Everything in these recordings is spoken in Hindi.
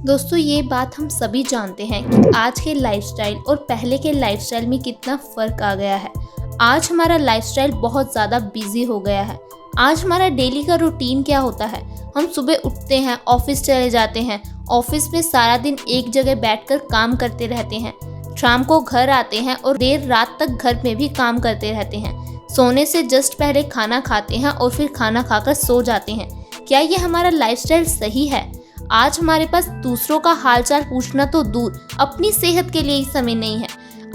दोस्तों ये बात हम सभी जानते हैं कि आज के लाइफस्टाइल और पहले के लाइफस्टाइल में कितना फ़र्क आ गया है। आज हमारा लाइफस्टाइल बहुत ज़्यादा बिजी हो गया है। आज हमारा डेली का रूटीन क्या होता है, हम सुबह उठते हैं, ऑफिस चले जाते हैं, ऑफिस में सारा दिन एक जगह बैठकर काम करते रहते हैं, शाम को घर आते हैं और देर रात तक घर में भी काम करते रहते हैं। सोने से जस्ट पहले खाना खाते हैं और फिर खाना खाकर सो जाते हैं। क्या ये हमारा लाइफस्टाइल सही है? आज हमारे पास दूसरों का हालचाल पूछना तो दूर, अपनी सेहत के लिए ही समय नहीं है।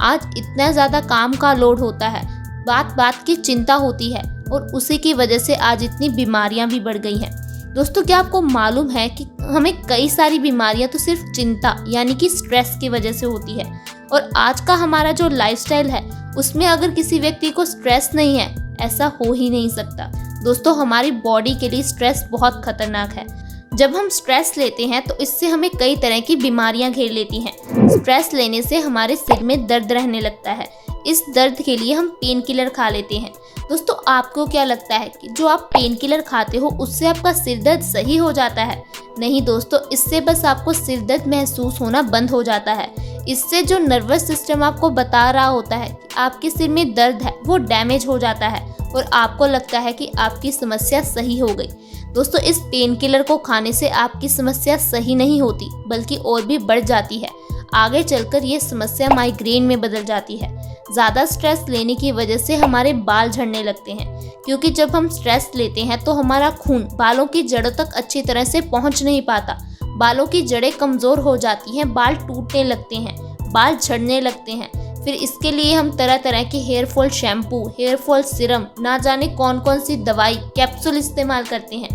आज इतना ज़्यादा काम का लोड होता है, बात बात की चिंता होती है और उसी की वजह से आज इतनी बीमारियां भी बढ़ गई हैं। दोस्तों क्या आपको मालूम है कि हमें कई सारी बीमारियां तो सिर्फ चिंता यानी कि स्ट्रेस की वजह से होती है, और आज का हमारा जो लाइफस्टाइल है उसमें अगर किसी व्यक्ति को स्ट्रेस नहीं है, ऐसा हो ही नहीं सकता। दोस्तों हमारी बॉडी के लिए स्ट्रेस बहुत खतरनाक है। जब हम स्ट्रेस लेते हैं तो इससे हमें कई तरह की बीमारियां घेर लेती हैं। स्ट्रेस लेने से हमारे सिर में दर्द रहने लगता है। इस दर्द के लिए हम पेन किलर खा लेते हैं। दोस्तों आपको क्या लगता है कि जो आप पेन किलर खाते हो उससे आपका सिर दर्द सही हो जाता है? नहीं दोस्तों, इससे बस आपको सिर दर्द महसूस होना बंद हो जाता है। इससे जो नर्वस सिस्टम आपको बता रहा होता है कि आपके सिर में दर्द है, वो डैमेज हो जाता है और आपको लगता है कि आपकी समस्या सही हो गई। दोस्तों इस पेन किलर को खाने से आपकी समस्या सही नहीं होती, बल्कि और भी बढ़ जाती है। आगे चलकर ये समस्या माइग्रेन में बदल जाती है। ज़्यादा स्ट्रेस लेने की वजह से हमारे बाल झड़ने लगते हैं, क्योंकि जब हम स्ट्रेस लेते हैं तो हमारा खून बालों की जड़ों तक अच्छी तरह से पहुंच नहीं पाता। बालों की जड़ें कमज़ोर हो जाती हैं, बाल टूटने लगते हैं, बाल झड़ने लगते हैं। फिर इसके लिए हम तरह तरह के hair fall shampoo, hair fall serum, ना जाने कौन कौन सी दवाई, कैप्सूल इस्तेमाल करते हैं।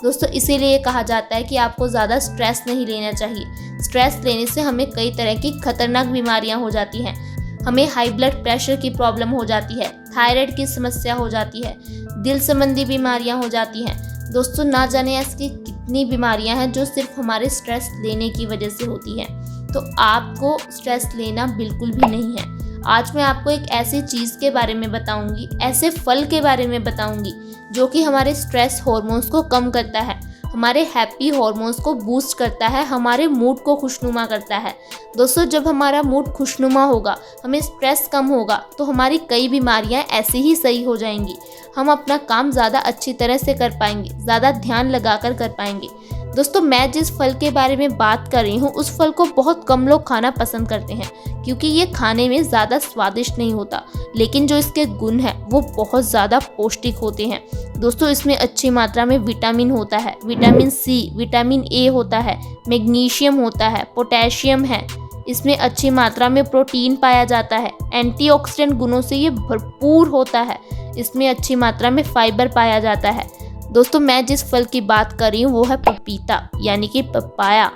दोस्तों इसीलिए कहा जाता है कि आपको ज़्यादा स्ट्रेस नहीं लेना चाहिए। स्ट्रेस लेने से हमें कई तरह की खतरनाक बीमारियां हो जाती हैं। हमें हाई ब्लड प्रेशर की प्रॉब्लम हो जाती है, थायराइड की समस्या हो जाती है, दिल संबंधी बीमारियां हो जाती हैं। दोस्तों ना जाने ऐसी कितनी बीमारियां हैं जो सिर्फ हमारे स्ट्रेस लेने की वजह से होती हैं। तो आपको स्ट्रेस लेना बिल्कुल भी नहीं है। आज मैं आपको एक ऐसी चीज़ के बारे में बताऊंगी, ऐसे फल के बारे में बताऊंगी जो कि हमारे स्ट्रेस हार्मोन्स को कम करता है, हमारे हैप्पी हार्मोन्स को बूस्ट करता है, हमारे मूड को खुशनुमा करता है। दोस्तों जब हमारा मूड खुशनुमा होगा, हमें स्ट्रेस कम होगा, तो हमारी कई बीमारियां ऐसे ही सही हो जाएंगी। हम अपना काम ज़्यादा अच्छी तरह से कर पाएंगे, ज़्यादा ध्यान लगाकर कर पाएंगे। दोस्तों मैं जिस फल के बारे में बात कर रही हूँ उस फल को बहुत कम लोग खाना पसंद करते हैं, क्योंकि ये खाने में ज़्यादा स्वादिष्ट नहीं होता, लेकिन जो इसके गुण हैं वो बहुत ज़्यादा पौष्टिक होते हैं। दोस्तों इसमें अच्छी मात्रा में विटामिन होता है, विटामिन सी, विटामिन ए होता है, मैग्नीशियम होता है, पोटेशियम है, इसमें अच्छी मात्रा में प्रोटीन पाया जाता है, एंटीऑक्सीडेंट गुणों से ये भरपूर होता है, इसमें अच्छी मात्रा में फाइबर पाया जाता है। दोस्तों मैं जिस फल की बात कर रही हूँ वो है पपीता, यानी कि पपाया।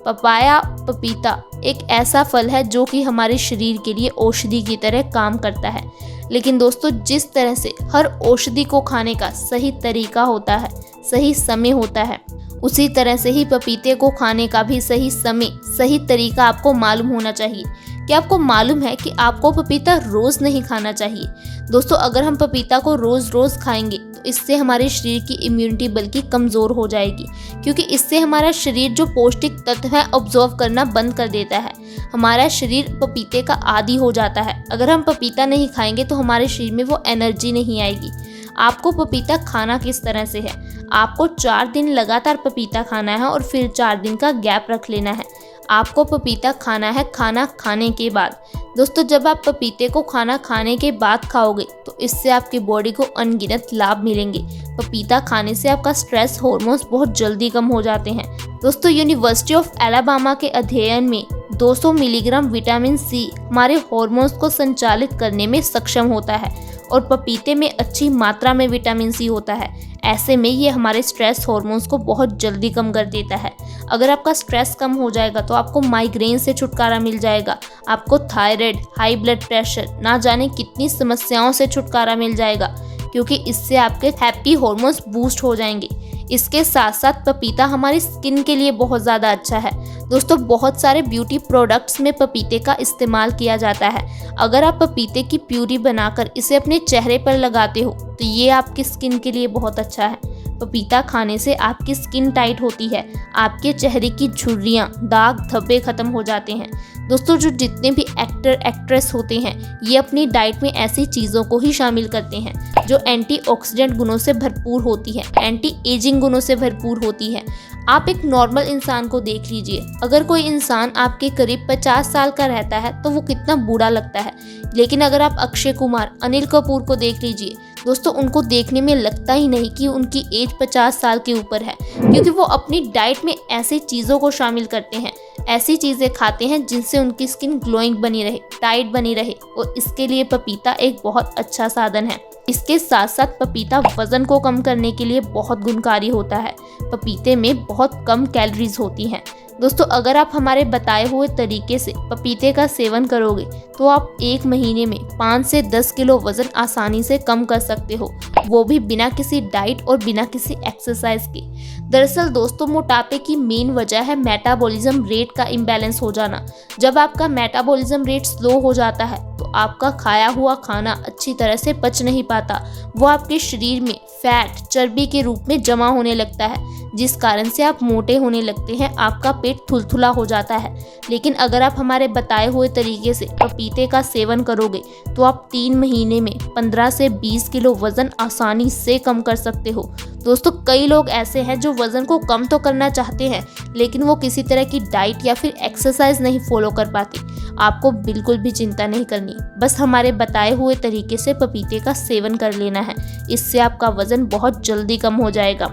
पपीता एक ऐसा फल है जो कि हमारे शरीर के लिए औषधि की तरह काम करता है। लेकिन दोस्तों जिस तरह से हर औषधि को खाने का सही तरीका होता है, सही समय होता है, उसी तरह से ही पपीते को खाने का भी सही समय, सही तरीका आपको मालूम होना चाहिए। क्या आपको मालूम है कि आपको पपीता रोज़ नहीं खाना चाहिए? दोस्तों अगर हम पपीता को रोज़ खाएंगे तो इससे हमारे शरीर की इम्यूनिटी बल्कि कमज़ोर हो जाएगी, क्योंकि इससे हमारा शरीर जो पौष्टिक तत्व है ऑब्जर्व करना बंद कर देता है। हमारा शरीर पपीते का आदी हो जाता है। अगर हम पपीता नहीं खाएंगे तो हमारे शरीर में वो एनर्जी नहीं आएगी। आपको पपीता खाना किस तरह से है? आपको 4 दिन लगातार पपीता खाना है और फिर 4 दिन का गैप रख लेना है। आपको पपीता खाना है खाना खाने के बाद। दोस्तों जब आप पपीते को खाना खाने के बाद खाओगे तो इससे आपकी बॉडी को अनगिनत लाभ मिलेंगे। पपीता खाने से आपका स्ट्रेस हार्मोन्स बहुत जल्दी कम हो जाते हैं। दोस्तों यूनिवर्सिटी ऑफ अलाबामा के अध्ययन में 200 मिलीग्राम विटामिन सी हमारे हार्मोन्स को संचालित करने में सक्षम होता है, और पपीते में अच्छी मात्रा में विटामिन सी होता है। ऐसे में ये हमारे स्ट्रेस हार्मोन्स को बहुत जल्दी कम कर देता है। अगर आपका स्ट्रेस कम हो जाएगा तो आपको माइग्रेन से छुटकारा मिल जाएगा, आपको थायराइड, हाई ब्लड प्रेशर, ना जाने कितनी समस्याओं से छुटकारा मिल जाएगा, क्योंकि इससे आपके हैप्पी हार्मोन्स बूस्ट हो जाएंगे। इसके साथ साथ पपीता हमारी स्किन के लिए बहुत ज़्यादा अच्छा है। दोस्तों बहुत सारे ब्यूटी प्रोडक्ट्स में पपीते का इस्तेमाल किया जाता है। अगर आप पपीते की प्यूरी बनाकर इसे अपने चेहरे पर लगाते हो तो ये आपकी स्किन के लिए बहुत अच्छा है। पपीता खाने से आपकी स्किन टाइट होती है, आपके चेहरे की झुर्रियाँ, दाग धब्बे खत्म हो जाते हैं। दोस्तों जो जितने भी एक्टर एक्ट्रेस होते हैं ये अपनी डाइट में ऐसी चीज़ों को ही शामिल करते हैं जो एंटीऑक्सीडेंट गुणों से भरपूर होती है, एंटी एजिंग गुणों से भरपूर होती है। आप एक नॉर्मल इंसान को देख लीजिए, अगर कोई इंसान आपके करीब 50 साल का रहता है तो वो कितना बूढ़ा लगता है, लेकिन अगर आप अक्षय कुमार, अनिल कपूर को देख लीजिए दोस्तों, उनको देखने में लगता ही नहीं कि उनकी एज 50 साल के ऊपर है, क्योंकि वो अपनी डाइट में ऐसी चीज़ों को शामिल करते हैं, ऐसी चीज़ें खाते हैं जिनसे उनकी स्किन ग्लोइंग बनी रहे, टाइट बनी रहे, और इसके लिए पपीता एक बहुत अच्छा साधन है। इसके साथ साथ पपीता वजन को कम करने के लिए बहुत गुणकारी होता है। पपीते में बहुत कम कैलोरीज होती हैं। दोस्तों अगर आप हमारे बताए हुए तरीके से पपीते का सेवन करोगे तो आप 1 महीने में 5 से 10 किलो वजन आसानी से कम कर सकते हो, वो भी बिना किसी डाइट और बिना किसी एक्सरसाइज के। दरअसल दोस्तों मोटापे की मेन वजह है मेटाबॉलिज्म रेट का इम्बैलेंस हो जाना। जब आपका मेटाबॉलिज्म रेट स्लो हो जाता है तो आपका खाया हुआ खाना अच्छी तरह से पच नहीं पाता, वो आपके शरीर में फैट, चर्बी के रूप में जमा होने लगता है, जिस कारण से आप मोटे होने लगते हैं, आपका पेट थुलथुला हो जाता है। लेकिन अगर आप हमारे बताए हुए तरीके से पपीते का सेवन करोगे तो आप 3 महीने में 15 से 20 किलो वजन आसानी से कम कर सकते हो। दोस्तों कई लोग ऐसे हैं जो वजन को कम तो करना चाहते हैं लेकिन वो किसी तरह की डाइट या फिर एक्सरसाइज नहीं फॉलो कर पाते। आपको बिल्कुल भी चिंता नहीं करनी, बस हमारे बताए हुए तरीके से पपीते का सेवन कर लेना है, इससे आपका वजन बहुत जल्दी कम हो जाएगा।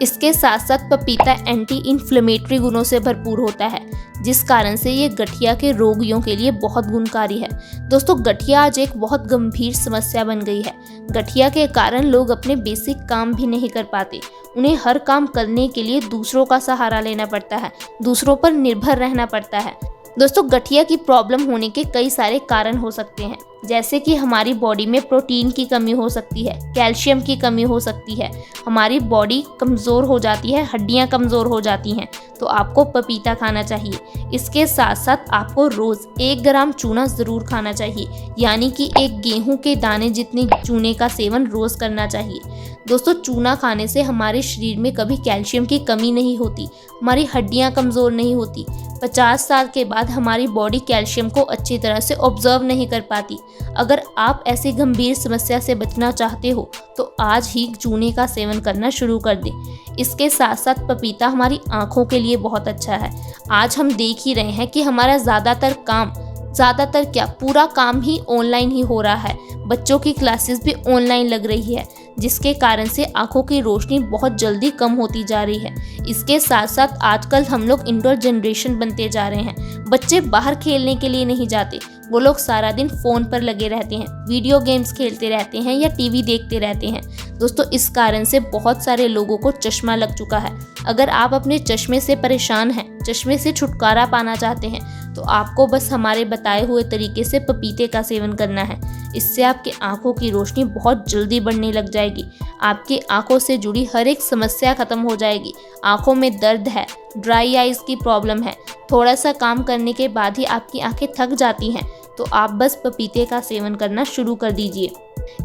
इसके साथ साथ पपीता एंटी इन्फ्लेमेटरी गुणों से भरपूर होता है, जिस कारण से ये गठिया के रोगियों के लिए बहुत गुणकारी है। दोस्तों गठिया आज एक बहुत गंभीर समस्या बन गई है। गठिया के कारण लोग अपने बेसिक काम भी नहीं कर पाते, उन्हें हर काम करने के लिए दूसरों का सहारा लेना पड़ता है, दूसरों पर निर्भर रहना पड़ता है। दोस्तों गठिया की प्रॉब्लम होने के कई सारे कारण हो सकते हैं, जैसे कि हमारी बॉडी में प्रोटीन की कमी हो सकती है, कैल्शियम की कमी हो सकती है, हमारी बॉडी कमज़ोर हो जाती है, हड्डियां कमज़ोर हो जाती हैं, तो आपको पपीता खाना चाहिए। इसके साथ साथ आपको रोज़ 1 ग्राम चूना ज़रूर खाना चाहिए, यानी कि एक गेहूं के दाने जितने चूने का सेवन रोज़ करना चाहिए। दोस्तों चूना खाने से हमारे शरीर में कभी कैल्शियम की कमी नहीं होती, हमारी हड्डियां कमज़ोर नहीं होती। 50 साल के बाद हमारी बॉडी कैल्शियम को अच्छी तरह से ऑब्जर्व नहीं कर पाती। अगर आप ऐसी गंभीर समस्या से बचना चाहते हो तो आज ही चूने का सेवन करना शुरू कर दें। इसके साथ साथ पपीता हमारी आँखों के लिए बहुत अच्छा है। आज हम देख ही रहे हैं कि हमारा ज़्यादातर क्या पूरा काम ही ऑनलाइन ही हो रहा है, बच्चों की क्लासेस भी ऑनलाइन लग रही है, जिसके कारण से आंखों की रोशनी बहुत जल्दी कम होती जा रही है। इसके साथ साथ आजकल हम लोग इंडोर जनरेशन बनते जा रहे हैं, बच्चे बाहर खेलने के लिए नहीं जाते, वो लोग सारा दिन फ़ोन पर लगे रहते हैं, वीडियो गेम्स खेलते रहते हैं या टीवी देखते रहते हैं। दोस्तों इस कारण से बहुत सारे लोगों को चश्मा लग चुका है। अगर आप अपने चश्मे से परेशान हैं, चश्मे से छुटकारा पाना चाहते हैं तो आपको बस हमारे बताए हुए तरीके से पपीते का सेवन करना है। इससे आपकी आंखों की रोशनी बहुत जल्दी बढ़ने लग जाएगी, आपकी आंखों से जुड़ी हर एक समस्या खत्म हो जाएगी। आंखों में दर्द है, ड्राई आइज़ की प्रॉब्लम है, थोड़ा सा काम करने के बाद ही आपकी आंखें थक जाती हैं, तो आप बस पपीते का सेवन करना शुरू कर दीजिए।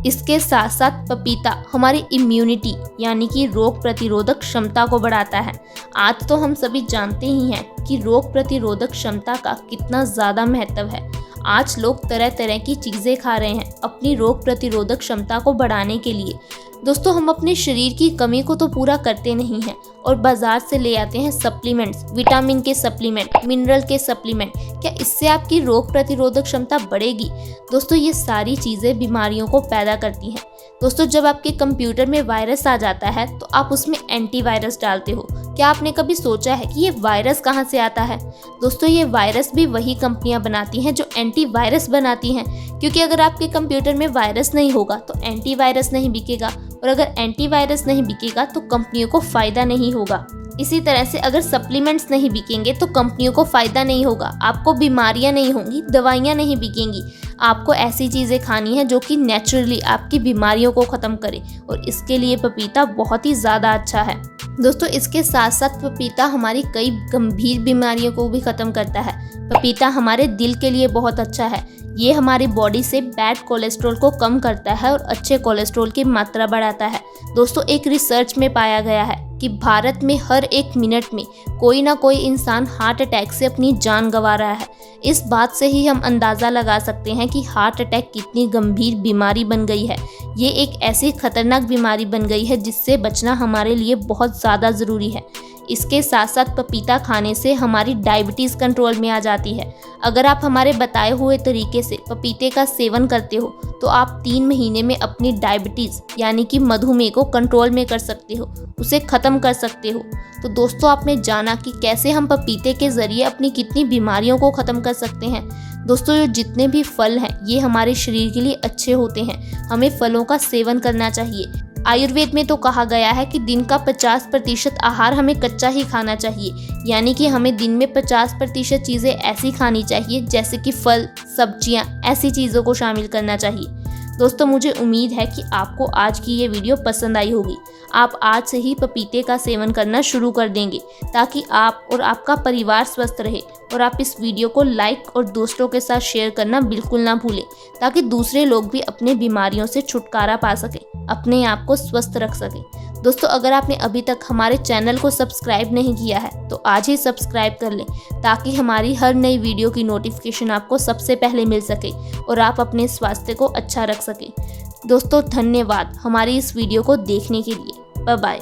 इसके साथ साथ पपीता हमारी इम्यूनिटी यानी कि रोग प्रतिरोधक क्षमता को बढ़ाता है। आज तो हम सभी जानते ही हैं कि रोग प्रतिरोधक क्षमता का कितना ज़्यादा महत्व है। आज लोग तरह तरह की चीज़ें खा रहे हैं अपनी रोग प्रतिरोधक क्षमता को बढ़ाने के लिए। दोस्तों हम अपने शरीर की कमी को तो पूरा करते नहीं हैं और बाज़ार से ले आते हैं सप्लीमेंट्स, विटामिन के सप्लीमेंट, मिनरल के सप्लीमेंट। क्या इससे आपकी रोग प्रतिरोधक क्षमता बढ़ेगी? दोस्तों ये सारी चीज़ें बीमारियों को पैदा करती हैं। दोस्तों जब आपके कंप्यूटर में वायरस आ जाता है तो आप उसमें एंटीवायरस डालते हो। क्या आपने कभी सोचा है कि ये वायरस कहाँ से आता है? दोस्तों ये वायरस भी वही कंपनियां बनाती हैं जो एंटीवायरस बनाती हैं, क्योंकि अगर आपके कंप्यूटर में वायरस नहीं होगा तो एंटीवायरस नहीं बिकेगा, और अगर एंटीवायरस नहीं बिकेगा तो कंपनियों को फ़ायदा नहीं होगा। इसी तरह से अगर सप्लीमेंट्स नहीं बिकेंगे तो कंपनियों को फ़ायदा नहीं होगा, आपको बीमारियां नहीं होंगी, दवाइयां नहीं बिकेंगी। आपको ऐसी चीज़ें खानी है जो कि नेचुरली आपकी बीमारियों को ख़त्म करे, और इसके लिए पपीता बहुत ही ज़्यादा अच्छा है। दोस्तों इसके साथ साथ पपीता हमारी कई गंभीर बीमारियों को भी ख़त्म करता है। पपीता हमारे दिल के लिए बहुत अच्छा है। ये हमारी बॉडी से बैड कोलेस्ट्रॉल को कम करता है और अच्छे कोलेस्ट्रॉल की मात्रा बढ़ाता है। दोस्तों एक रिसर्च में पाया गया है कि भारत में हर 1 मिनट में कोई ना कोई इंसान हार्ट अटैक से अपनी जान गंवा रहा है। इस बात से ही हम अंदाज़ा लगा सकते हैं कि हार्ट अटैक कितनी गंभीर बीमारी बन गई है। ये एक ऐसी खतरनाक बीमारी बन गई है जिससे बचना हमारे लिए बहुत ज़्यादा ज़रूरी है। इसके साथ साथ पपीता खाने से हमारी डायबिटीज़ कंट्रोल में आ जाती है। अगर आप हमारे बताए हुए तरीके से पपीते का सेवन करते हो तो आप 3 महीने में अपनी डायबिटीज़ यानी कि मधुमेह को कंट्रोल में कर सकते हो, उसे ख़त्म कर सकते हो। तो दोस्तों आपने जाना कि कैसे हम पपीते के ज़रिए अपनी कितनी बीमारियों को ख़त्म कर सकते हैं। दोस्तों ये जितने भी फल हैं ये हमारे शरीर के लिए अच्छे होते हैं, हमें फलों का सेवन करना चाहिए। आयुर्वेद में तो कहा गया है कि दिन का 50% आहार हमें कच्चा ही खाना चाहिए, यानी कि हमें दिन में 50% चीज़ें ऐसी खानी चाहिए जैसे कि फल, सब्जियां, ऐसी चीज़ों को शामिल करना चाहिए। दोस्तों मुझे उम्मीद है कि आपको आज की ये वीडियो पसंद आई होगी। आप आज से ही पपीते का सेवन करना शुरू कर देंगे ताकि आप और आपका परिवार स्वस्थ रहे। और आप इस वीडियो को लाइक और दोस्तों के साथ शेयर करना बिल्कुल ना भूलें ताकि दूसरे लोग भी अपने बीमारियों से छुटकारा पा सकें, अपने आप को स्वस्थ रख सकें। दोस्तों अगर आपने अभी तक हमारे चैनल को सब्सक्राइब नहीं किया है तो आज ही सब्सक्राइब कर लें ताकि हमारी हर नई वीडियो की नोटिफिकेशन आपको सबसे पहले मिल सके और आप अपने स्वास्थ्य को अच्छा रख सकें। दोस्तों धन्यवाद हमारी इस वीडियो को देखने के लिए। Bye bye.